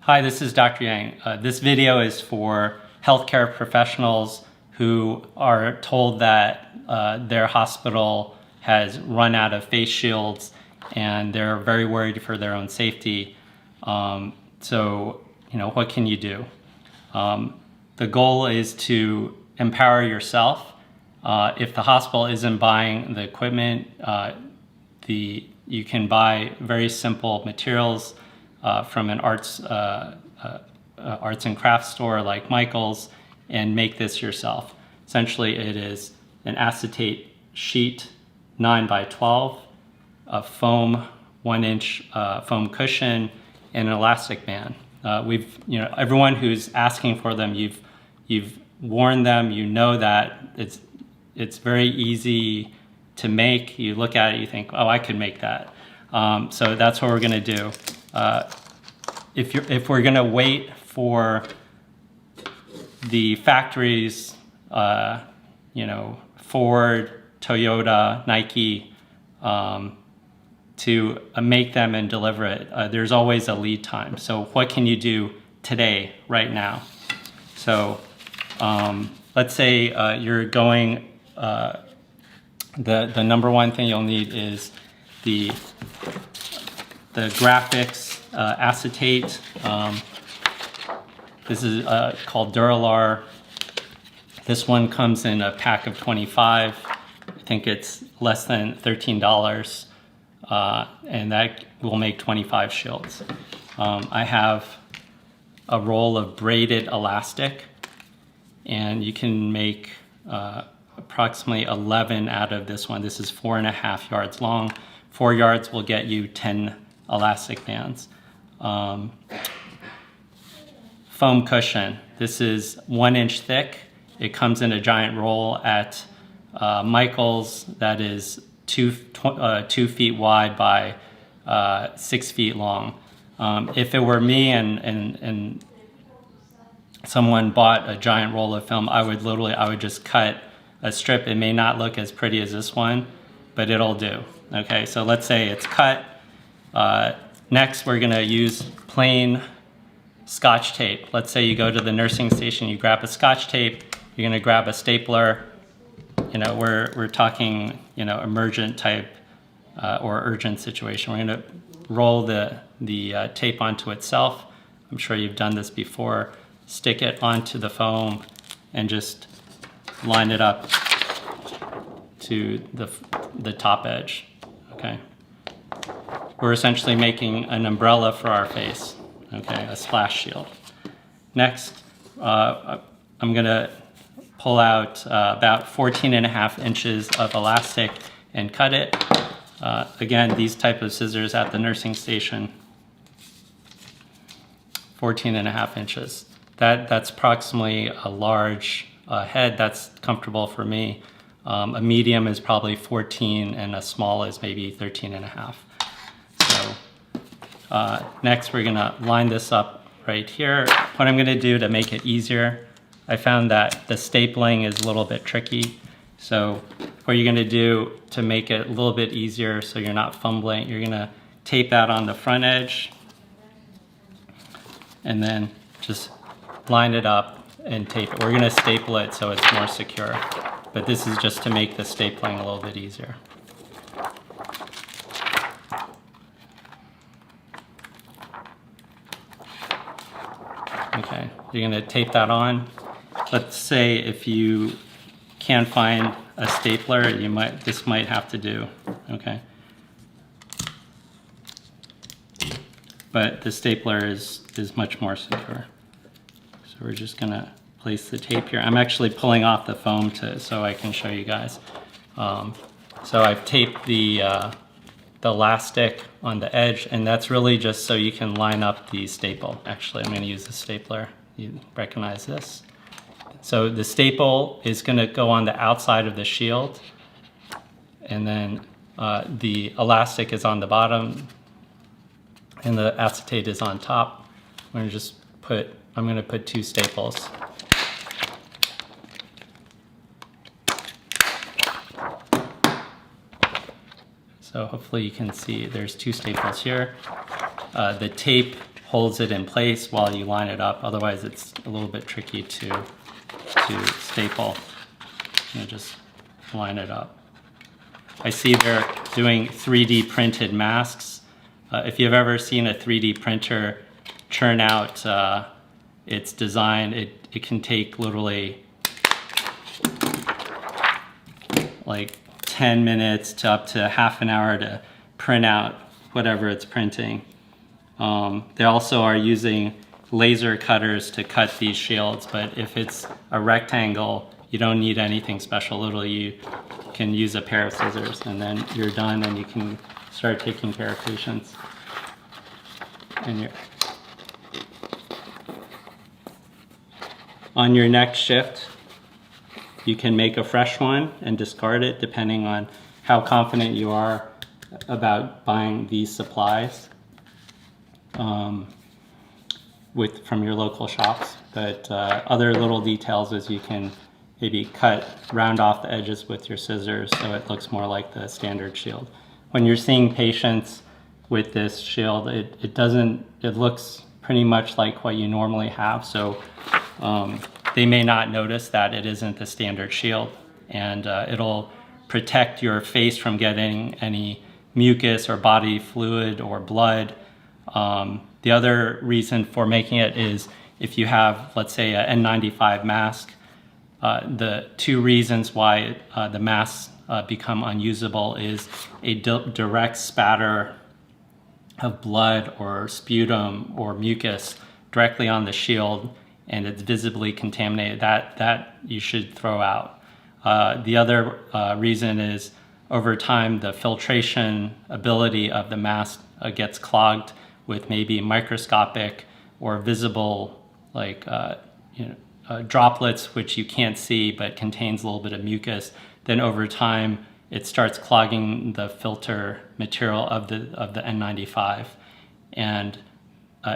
Hi, this is Dr. Yang. This video is for healthcare professionals who are told that their hospital has run out of face shields and they're very worried for their own safety. So, what can you do? The goal is to empower yourself. If the hospital isn't buying the equipment, you can buy very simple materials from an arts and crafts store like Michael's and make this yourself. Essentially, it is an acetate sheet 9 by 12, a foam 1-inch foam cushion, and an elastic band. Everyone who's asking for them, you've worn them. You know that it's very easy to make. You look at it, you think, oh, I could make that. So that's what we're going to do. If we're going to wait for the factories, Ford, Toyota, Nike, to make them and deliver it, there's always a lead time. So what can you do today, right now? So let's say you're going, the number one thing you'll need is the graphics acetate. This is called Duralar. This one comes in a pack of 25. I think it's less than $13, and that will make 25 shields. I have a roll of braided elastic, and you can make approximately 11 out of this one. This is 4.5 yards long. 4 yards will get you 10 elastic bands. Foam cushion. This is 1 inch thick. It comes in a giant roll at Michael's that is 2 feet wide by 6 feet long. If it were me and someone bought a giant roll of film, I would just cut a strip. It may not look as pretty as this one, but it'll do. Okay, so let's say it's cut. Next, we're gonna use plain Scotch tape. Let's say you go to the nursing station, you grab a Scotch tape, you're gonna grab a stapler. We're talking, emergent type or urgent situation. We're gonna roll the tape onto itself. I'm sure you've done this before. Stick it onto the foam and just line it up to the top edge, okay? We're essentially making an umbrella for our face, okay, a splash shield. Next, I'm gonna pull out about 14.5 inches of elastic and cut it. Again, these type of scissors at the nursing station, 14.5 inches. That's approximately a large head. That's comfortable for me. A medium is probably 14 and a small is maybe 13.5. So next we're gonna line this up right here. What I'm gonna do to make it easier, I found that the stapling is a little bit tricky. So what you're gonna do to make it a little bit easier so you're not fumbling, you're gonna tape that on the front edge and then just line it up and tape it. We're gonna staple it so it's more secure, but this is just to make the stapling a little bit easier. Okay, you're gonna tape that on. Let's say if you can't find a stapler, this might have to do, okay? But the stapler is much more secure. So we're just gonna place the tape here. I'm actually pulling off the foam so I can show you guys. So I've taped the elastic on the edge, and that's really just so you can line up the staple. Actually, I'm gonna use the stapler. You recognize this? So the staple is gonna go on the outside of the shield, and then the elastic is on the bottom, and the acetate is on top. I'm gonna put 2 staples. So hopefully you can see there's 2 staples here. The tape holds it in place while you line it up. Otherwise, it's a little bit tricky to staple. Just line it up. I see they're doing 3D printed masks. If you've ever seen a 3D printer churn out its design, it can take literally like 10 minutes to up to half an hour to print out whatever it's printing. They also are using laser cutters to cut these shields, but if it's a rectangle, you don't need anything special. Literally, you can use a pair of scissors and then you're done and you can start taking care of patients. And on your next shift, you can make a fresh one and discard it depending on how confident you are about buying these supplies from your local shops. But other little details is you can maybe round off the edges with your scissors so it looks more like the standard shield. When you're seeing patients with this shield, it looks pretty much like what you normally have. So they may not notice that it isn't the standard shield, and it'll protect your face from getting any mucus or body fluid or blood. The other reason for making it is if you have, let's say, an N95 mask, the two reasons why the masks become unusable is a direct spatter of blood or sputum or mucus directly on the shield, and it's visibly contaminated. That you should throw out. The other reason is over time the filtration ability of the mask gets clogged with maybe microscopic or visible droplets which you can't see but contains a little bit of mucus. Then over time it starts clogging the filter material of the N95, and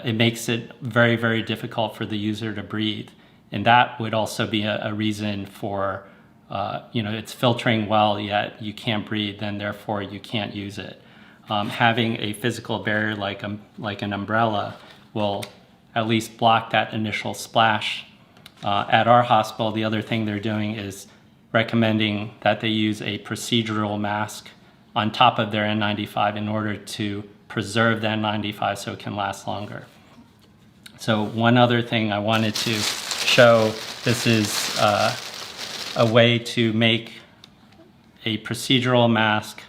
it makes it very, very difficult for the user to breathe. And that would also be a reason for it's filtering well yet you can't breathe, and therefore you can't use it. Having a physical barrier like an umbrella will at least block that initial splash. At our hospital, the other thing they're doing is recommending that they use a procedural mask on top of their N95 in order to preserve the N95 so it can last longer. So one other thing I wanted to show, this is a way to make a procedural mask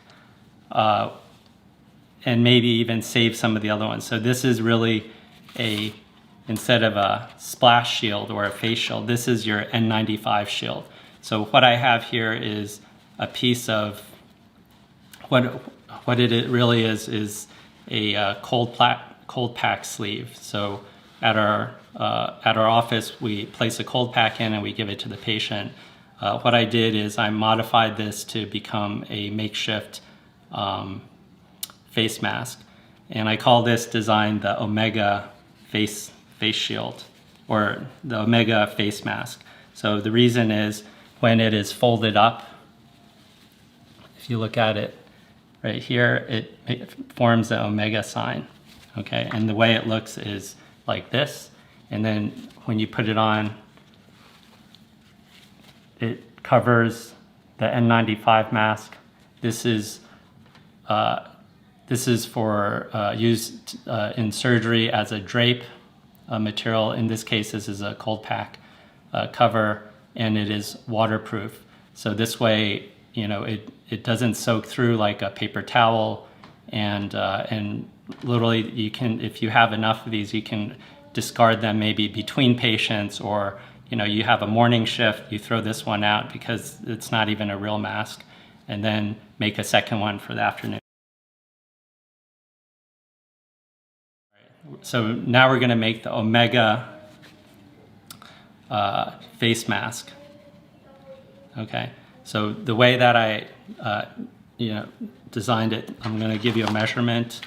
and maybe even save some of the other ones. So this is really instead of a splash shield or a face shield, this is your N95 shield. So what I have here is a piece of what it really is a cold pack sleeve. So at our office, we place a cold pack in and we give it to the patient. What I did is I modified this to become a makeshift face mask, and I call this design the Omega face shield, or the Omega face mask. So the reason is when it is folded up, if you look at it right here, it forms the Omega sign, okay? And the way it looks is like this, and then when you put it on, it covers the N95 mask. This is for use in surgery as a drape material. In this case, this is a cold pack cover, and it is waterproof. So this way, it doesn't soak through like a paper towel, and literally you can, if you have enough of these, you can discard them maybe between patients, or you have a morning shift, you throw this one out because it's not even a real mask, and then make a second one for the afternoon. So now we're going to make the Omega face mask. Okay, so the way that I designed it, I'm going to give you a measurement.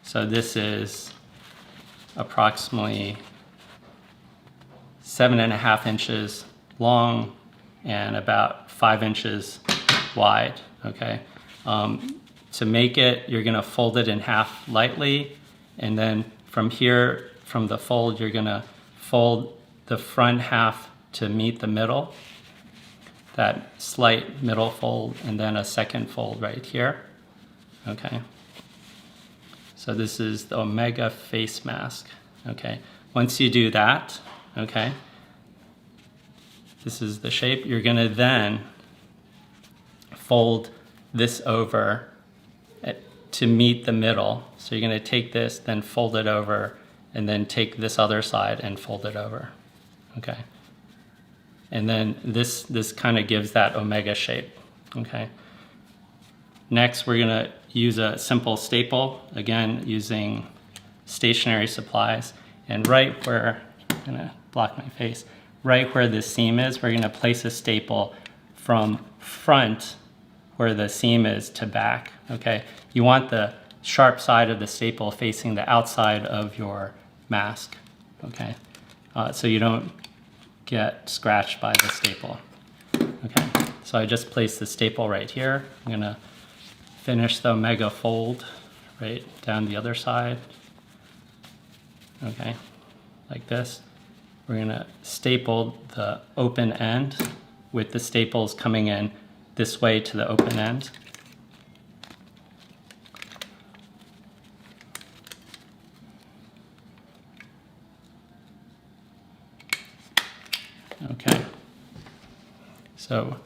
So this is approximately 7.5 inches long and about 5 inches wide. Okay, to make it, you're going to fold it in half lightly, and then from here from the fold, you're gonna fold the front half to meet the middle, that slight middle fold, and then a second fold right here, okay? So this is the Omega face mask, okay? Once you do that, okay, this is the shape. You're gonna then fold this over to meet the middle. So you're gonna take this, then fold it over, and then take this other side and fold it over, okay? And then this kind of gives that Omega shape, okay? Next, we're gonna use a simple staple, again, using stationary supplies. And right where, I'm gonna block my face, right where the seam is, we're gonna place a staple from front where the seam is to back, okay? You want the sharp side of the staple facing the outside of your mask, okay? So you don't get scratched by the staple, okay? So I just placed the staple right here. I'm gonna finish the Omega fold right down the other side, okay, like this. We're gonna staple the open end with the staples coming in this way to the open end. Okay, so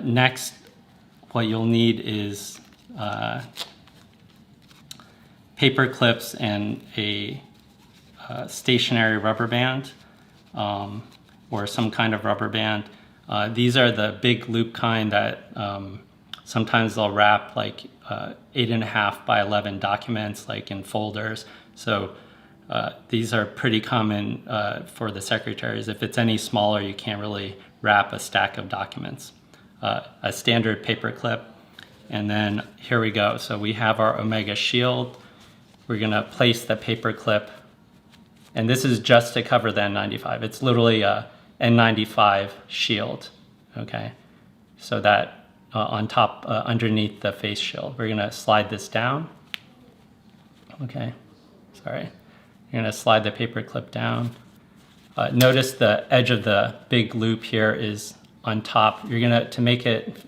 next, what you'll need is paper clips and a stationary rubber band, or some kind of rubber band. These are the big loop kind that sometimes they'll wrap like 8.5 by 11 documents, like in folders. So these are pretty common for the secretaries. If it's any smaller, you can't really wrap a stack of documents. A standard paper clip, and then here we go. So we have our Omega shield. We're gonna place the paper clip, and this is just to cover the N95. It's literally a N95 shield, okay? So that on top, underneath the face shield. We're gonna slide this down, okay? Sorry. You're gonna slide the paper clip down. Notice the edge of the big loop here is on top. You're gonna, to make it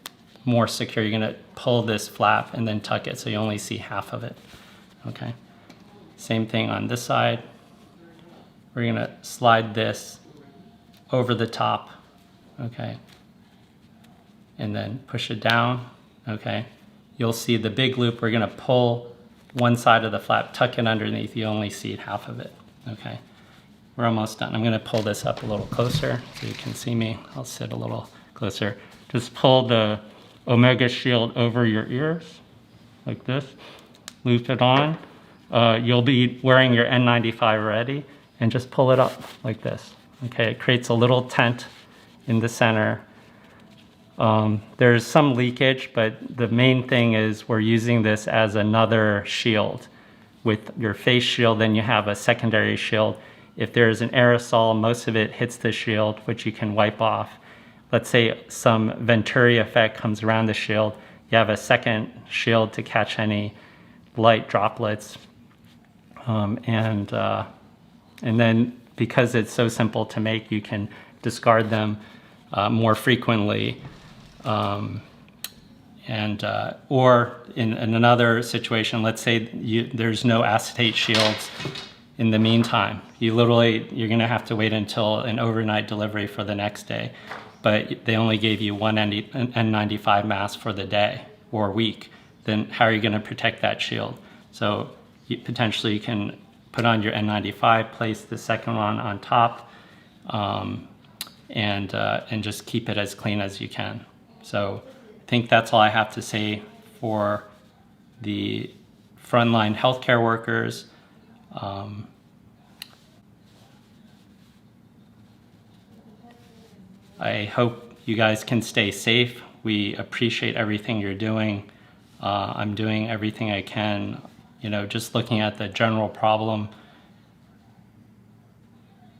more secure, you're gonna pull this flap and then tuck it so you only see half of it, okay? Same thing on this side. We're gonna slide this over the top, okay? And then push it down, okay? You'll see the big loop, we're gonna pull one side of the flap, tuck it underneath, you only see half of it, okay? We're almost done. I'm gonna pull this up a little closer so you can see me. I'll sit a little closer. Just pull the Omega shield over your ears, like this. Loop it on. You'll be wearing your N95 already, and just pull it up like this. Okay, it creates a little tent in the center. There's some leakage, but the main thing is we're using this as another shield. With your face shield, then you have a secondary shield. If there's an aerosol, most of it hits the shield, which you can wipe off. Let's say some Venturi effect comes around the shield, you have a second shield to catch any light droplets. And then because it's so simple to make, you can discard them more frequently. Or in another situation, let's say there's no acetate shields in the meantime. You're gonna have to wait until an overnight delivery for the next day, but they only gave you one N95 mask for the day or week. Then how are you gonna protect that shield? So potentially you can put on your N95, place the second one on top, and just keep it as clean as you can. So I think that's all I have to say for the frontline healthcare workers. I hope you guys can stay safe. We appreciate everything you're doing. I'm doing everything I can, just looking at the general problem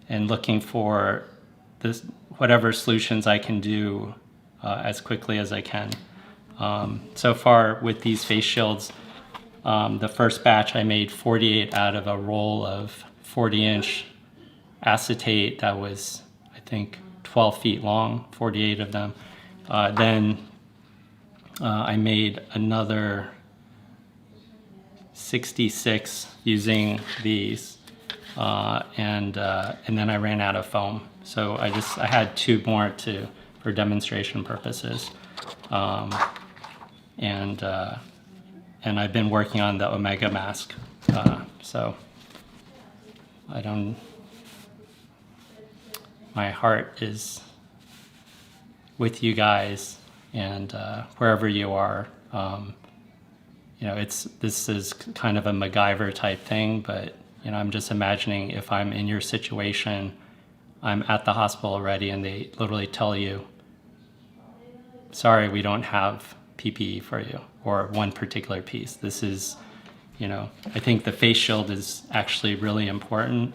and looking for whatever solutions I can do as quickly as I can. So far with these face shields, The first batch I made 48 out of a roll of 40-inch acetate that was, I think, 12 feet long, 48 of them. Then I made another 66 using these, and then I ran out of foam. So I had 2 more for demonstration purposes, and I've been working on the Omega mask. So my heart is with you guys, and wherever you are. You know, this is kind of a MacGyver type thing, but you know, I'm just imagining if I'm in your situation, I'm at the hospital already, and they literally tell you, sorry, we don't have PPE for you, or one particular piece. This is, you know, I think the face shield is actually really important.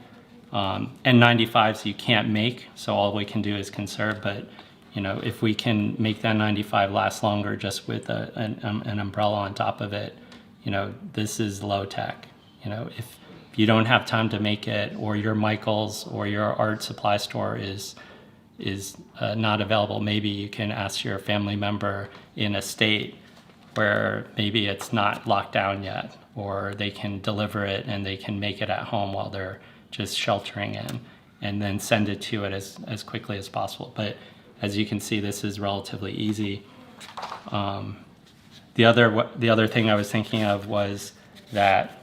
N95s you can't make, so all we can do is conserve, but you know, if we can make that 95 last longer just with an umbrella on top of it, you know, this is low tech. You know, if you don't have time to make it, or your Michaels or your art supply store is not available, maybe you can ask your family member in a state where maybe it's not locked down yet, or they can deliver it and they can make it at home while they're just sheltering in, and then send it to it as quickly as possible. But as you can see, this is relatively easy. The other thing I was thinking of was that,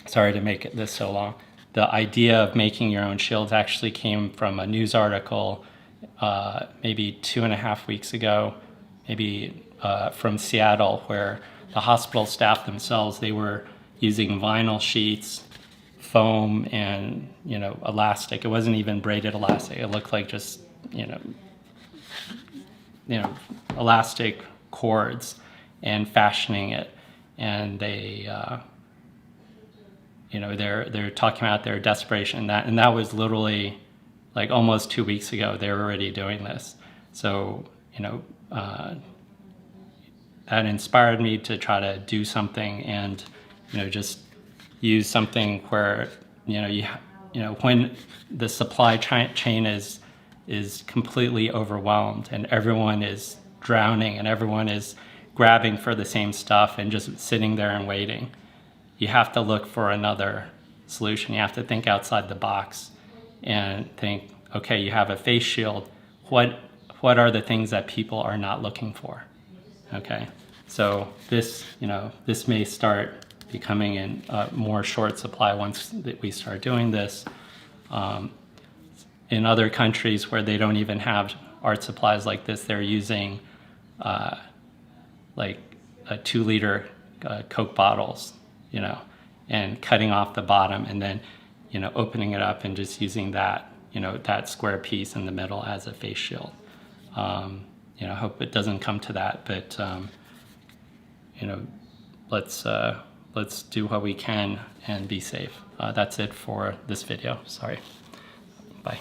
sorry to make this so long, the idea of making your own shields actually came from a news article maybe 2.5 weeks ago, maybe from Seattle, where the hospital staff themselves, they were using vinyl sheets, foam, and you know, elastic. It wasn't even braided elastic. It looked like just you know elastic cords, and fashioning it. And they you know, they're talking about their desperation, and that was literally like almost 2 weeks ago. They were already doing this. So you know, that inspired me to try to do something, and you know, just use something where you know when the supply chain is completely overwhelmed, and everyone is drowning, and everyone is grabbing for the same stuff and just sitting there and waiting. You have to look for another solution. You have to think outside the box and think, okay, you have a face shield. What are the things that people are not looking for? Okay, so this may start becoming in more short supply once we start doing this. In other countries where they don't even have art supplies like this, they're using like a 2-liter Coke bottles, you know, and cutting off the bottom, and then, you know, opening it up and just using that, you know, that square piece in the middle as a face shield. You know, I hope it doesn't come to that, but you know, let's do what we can and be safe. That's it for this video. Sorry. Bye.